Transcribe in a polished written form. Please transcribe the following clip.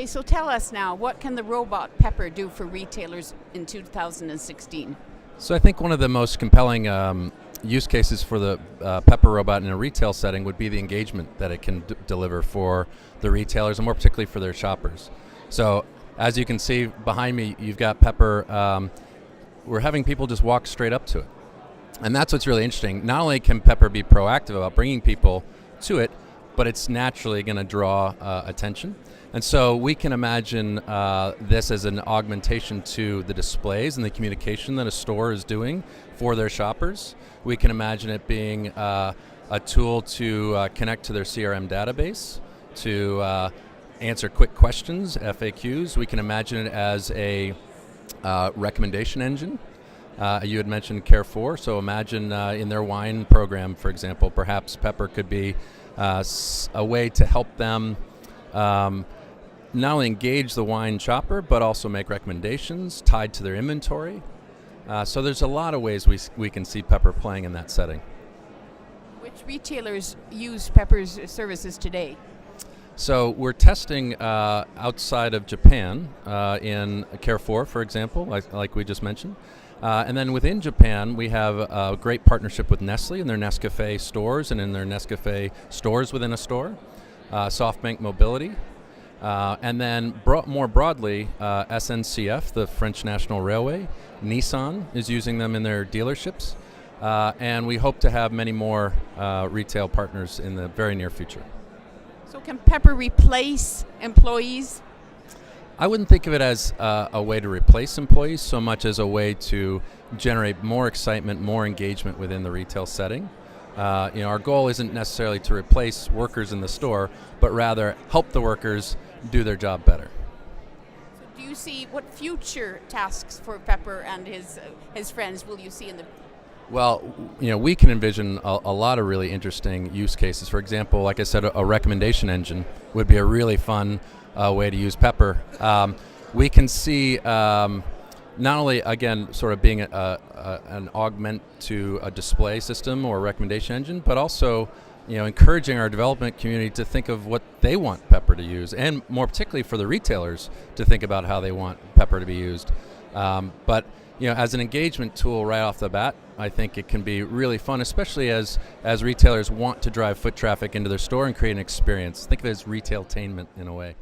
so tell us now, what can the Robot Pepper do for retailers in 2016? So I think one of the most compelling use cases for the Pepper robot in a retail setting would be the engagement that it can deliver for the retailers, and more particularly for their shoppers. So as you can see behind me, you've got Pepper. We're having people just walk straight up to it. And that's what's really interesting. Not only can Pepper be proactive about bringing people to it, but it's naturally going to draw attention. And so we can imagine this as an augmentation to the displays and the communication that a store is doing for their shoppers. We can imagine it being a tool to connect to their CRM database, to answer quick questions, FAQs. We can imagine it as a recommendation engine. You had mentioned Carrefour, so imagine in their wine program, for example, perhaps Pepper could be a way to help them not only engage the wine shopper, but also make recommendations tied to their inventory. So there's a lot of ways we can see Pepper playing in that setting. Which retailers use Pepper's services today? So we're testing outside of Japan in Carrefour, for example, like we just mentioned. And then within Japan, we have a great partnership with Nestle in their Nescafe stores and in their Nescafe stores within a store, SoftBank Mobility. And then more broadly, SNCF, the French National Railway, Nissan is using them in their dealerships. And we hope to have many more retail partners in the very near future. So can Pepper replace employees? I wouldn't think of it as a way to replace employees so much as a way to generate more excitement, more engagement within the retail setting. Our goal isn't necessarily to replace workers in the store, but rather help the workers do their job better. So do you see what future tasks for Pepper and his friends will you see in the? Well, we can envision a lot of really interesting use cases. For example, like I said, a recommendation engine would be a really fun way to use Pepper. We can see not only, again, sort of being an augment to a display system or a recommendation engine, but also encouraging our development community to think of what they want Pepper to use, and more particularly for the retailers to think about how they want Pepper to be used. But as an engagement tool right off the bat, I think it can be really fun, especially as retailers want to drive foot traffic into their store and create an experience. Think of it as retailtainment in a way.